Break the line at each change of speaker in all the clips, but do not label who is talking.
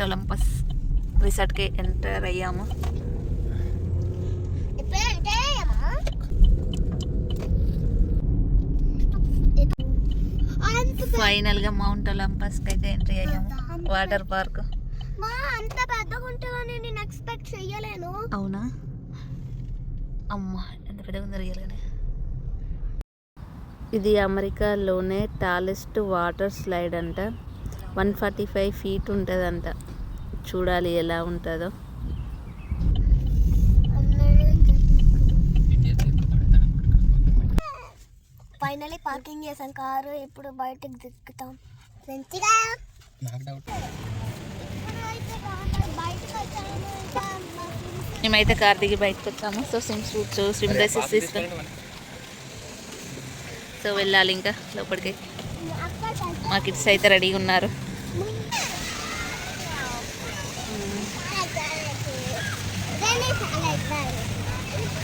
Mount Olympus రిసార్ట్కి enter అయ్యాము. ఫైనల్గా mount ఒలంపస్కి అయితే ఎంట్రీ అయ్యాము. వాటర్ పార్క్
అంత పెద్దగా ఉంటుందని నేను ఎక్స్పెక్ట్ చెయ్యలేను.
అవునా, అమ్మా ఎంత పెద్దగా ఉందో రియల్గానే. ఇది అమెరికాలోనే టాలెస్ట్ వాటర్ స్లైడ్ అంట. 145 feet ఉంటుందంట. చూడాలి ఎలా ఉంటుందో.
ఫైనలీ పార్కింగ్ చేసాం కారు. ఇప్పుడు బయటకు దిక్కుతాం.
మేమైతే కార్ దిగి బయటకు వచ్చాము. So swim suits, swim dresses తీసుకొని సో వెళ్ళాలి ఇంకా లోపలికి. మా కిడ్స్ అయితే రెడీగా ఉన్నారు.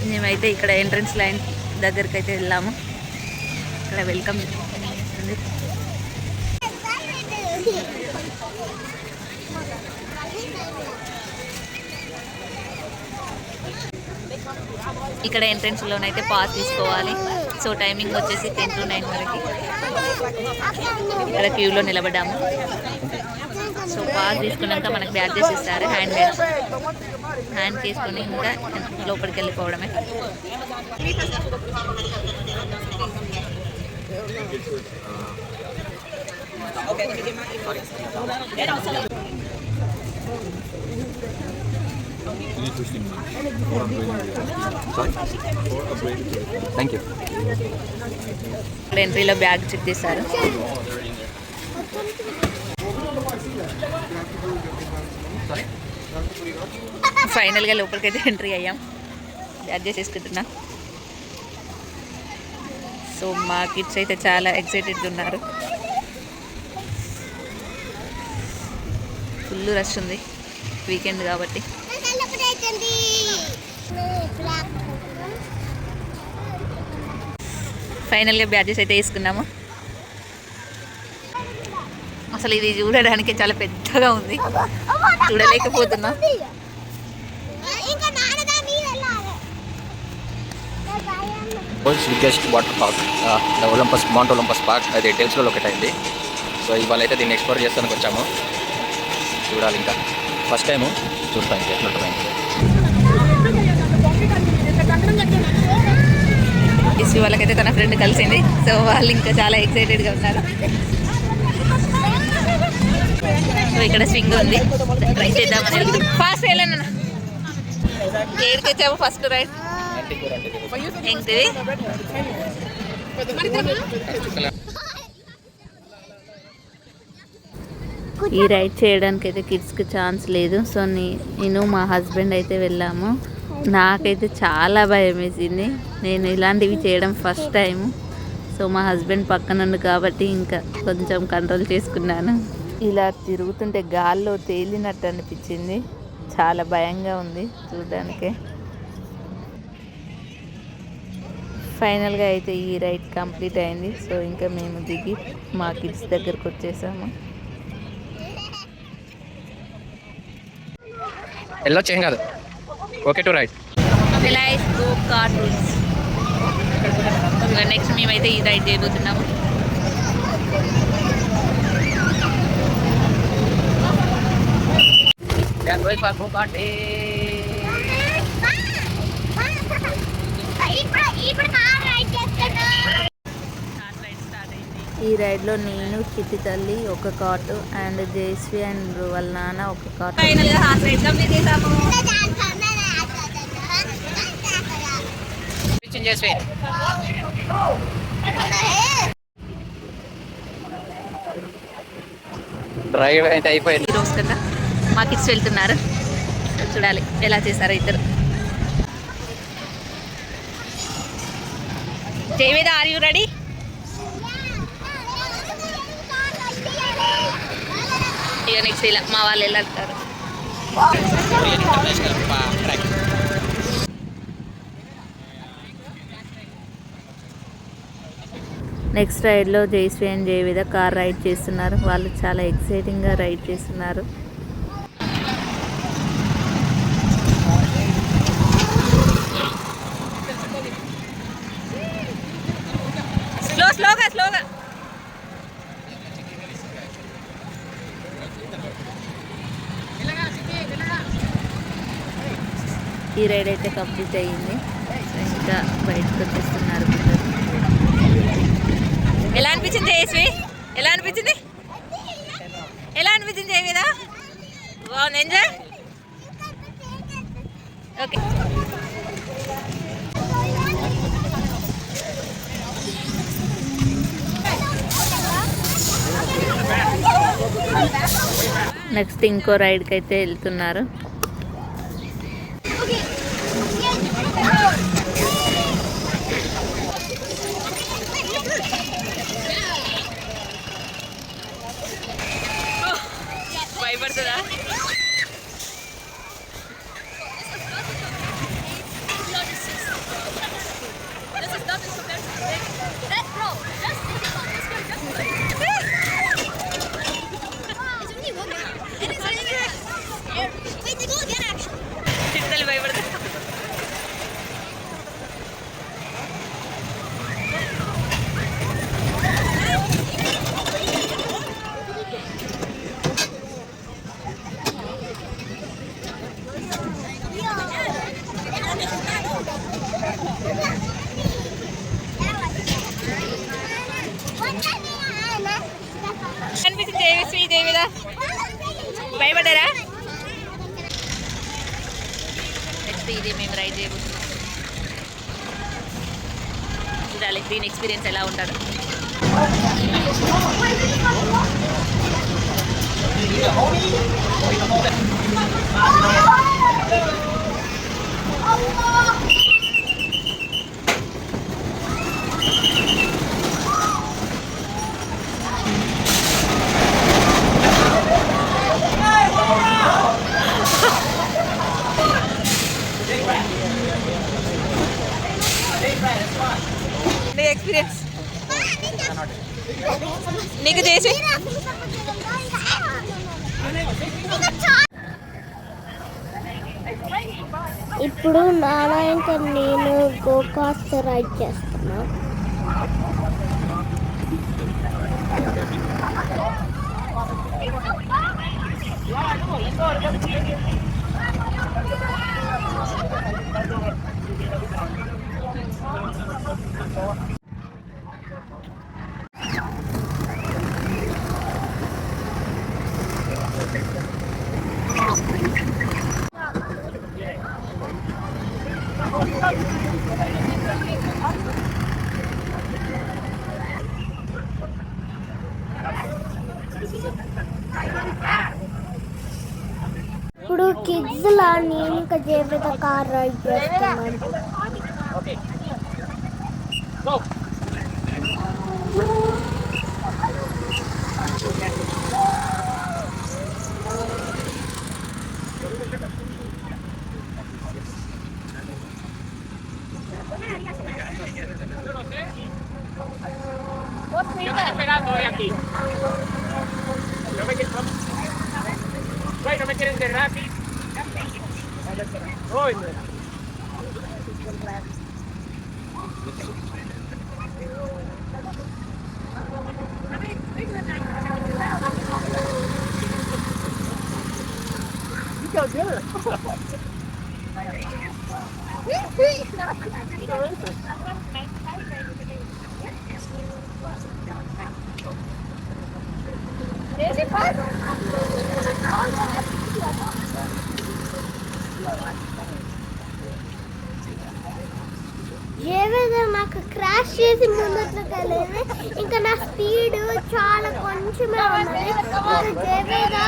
మేమైతే ఇక్కడ ఎంట్రన్స్ లైన్ దగ్గరికి అయితే వెళ్ళాము. ఇక్కడ వెల్కమ్ చేస్తుంది. ఇక్కడ ఎంట్రన్స్లోనైతే పాస్ తీసుకోవాలి. సో టైమింగ్ వచ్చేసి 10 to 9 వరకు. ఇక్కడ క్యూలో నిలబడ్డాము. సో పాస్ తీసుకున్నాక మనకు బ్యాడ్జెస్ ఇస్తారు, హ్యాండ్ బ్యాగ్స్. హ్యాండ్ తీసుకొని ఇంకా లోపలికి వెళ్ళిపోవడమే.
Thank you.
ఇక్కడ ఎంట్రీలో బ్యాగ్ చెక్ చేశారు. ఫైనల్గా లోపలికి అయితే ఎంట్రీ అయ్యాం. బ్యాగ్ చేసుకుంటున్నా. సో మా కిడ్స్ అయితే చాలా ఎక్సైటెడ్గా ఉన్నారు. ఫుల్ రష్ ఉంది, వీకెండ్ కాబట్టి. ఫైనల్గా బ్యాడ్జెస్ అయితే వేసుకున్నాము. అసలు ఇది చూడడానికి చాలా పెద్దగా ఉంది, చూడలేకపోతున్నా.
Biggest water park Olympus, mount Olympus park. అది డెల్స్లో లొకేట్ అయింది. సో ఇవాళ అయితే దీన్ని ఎక్స్ప్లోర్ చేస్తానికి వచ్చాము. చూడాలి, ఇంకా ఫస్ట్ టైము చూస్తాం ఇంకా ఎట్లుంటుంది.
ఇసు వాళ్ళకైతే తన ఫ్రెండ్ కలిసింది. సో వాళ్ళు ఇంకా చాలా ఎక్సైటెడ్గా ఉన్నారు. సో ఇక్కడ స్వింగ్ ఉంది, ట్రై చేద్దామని. ఫాస్ట్ వెళ్ళాను. ఏడికి వచ్చాము ఫస్ట్ రైడ్ ఏంటిది? ఈ రైడ్ చేయడానికి అయితే కిడ్స్కి ఛాన్స్ లేదు. సో నేను మా హస్బెండ్ అయితే వెళ్ళాము. నాకైతే చాలా భయం వేసింది. నేను ఇలాంటివి చేయడం ఫస్ట్ టైము. సో మా హస్బెండ్ పక్కన ఉంది కాబట్టి ఇంకా కొంచెం కంట్రోల్ చేసుకున్నాను. ఇలా తిరుగుతుంటే గాల్లో తేలినట్టు అనిపించింది. చాలా భయంగా ఉంది చూడడానికి. ఫైనల్గా అయితే ఈ రైడ్ కంప్లీట్ అయింది. సో ఇంకా మేము దిగి మా కిడ్స్ దగ్గరకు వచ్చేసాము.
వెళ్ళొచ్చు, ఏం కాదు. Okay to ride.
నెక్స్ట్ మేమైతే ఈ రైడ్ చేయబోతున్నాము. ఈ రైడ్లో నేను, చిట్టి తల్లి ఒక కార్టు అండ్ జయశ్రీ అండ్ వాళ్ళ నాన్న ఒక కార్టు.
డ్రైవ్ అయితే అయిపోయింది.
ఈరోజు కదా మా కిడ్స్ వెళ్తున్నారు. చూడాలి ఎలా చేశారు ఇద్దరు. Jayaveda, are you ready? ఇక నెక్స్ట్ ఇలా మా వాళ్ళు వెళ్ళారు. నెక్స్ట్ రైడ్లో Jayashree and Jayaveda car ride చేస్తున్నారు. వాళ్ళు చాలా ఎక్సైటింగ్గా రైడ్ చేస్తున్నారు. ఈ రైడ్ అయితే కంప్లీట్ అయ్యింది. ఇంకా బయటకు వచ్చేస్తున్నారు పిల్లలు. ఎలా అనిపించింది జయశ్రీ? ఎలా అనిపించింది? ఎలా అనిపించింది జయ మీద? బాగుంది. ఎంజాయ్. ఓకే. నెక్స్ట్ ఇంకో రైడ్కి అయితే వెళ్తున్నారు. భయపడుతుందా? చిట్టలు భయపడతా. అనిపించింది జయశ్రీ దేవి మీద? భయపడ్డారా? నెక్స్ట్ ఇది మేము రైడ్ చేయబోతున్నాం. చూడాలి దీని ఎక్స్పీరియన్స్ ఎలా ఉంటాడు. ఎక్స్పీరియన్స్ నీకు చేసి
ఇప్పుడు నారాయణ నేను గోకాస్ట్ రైడ్ చేస్తున్నా. ఇప్పుడు కిడ్స్ లా నేను ఇంకా జీవిత కార్ రైడ్ చేస్తున్నాను.
Yo estoy esperando hoy aquí. No me quieren enterrar aquí. Hoy.
ఏవేదో నాకు క్రాష్ చేసి ముందట్లోకి వెళ్ళేది. ఇంకా నా స్పీడ్ చాలా కొంచెమే ఉన్నది. ఇంకా జేవేదా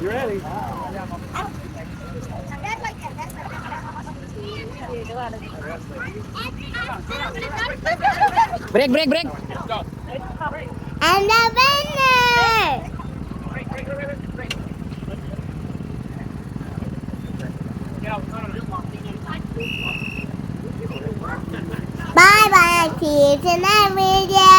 You ready?
Break, break, break.
And the winner! Bye bye, see you in the video.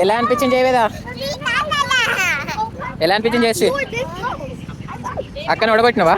ఎలా అనిపించింది చేయవేదా? ఎలా అనిపించింది చేసి? అక్కని ఓడగొట్టినావా?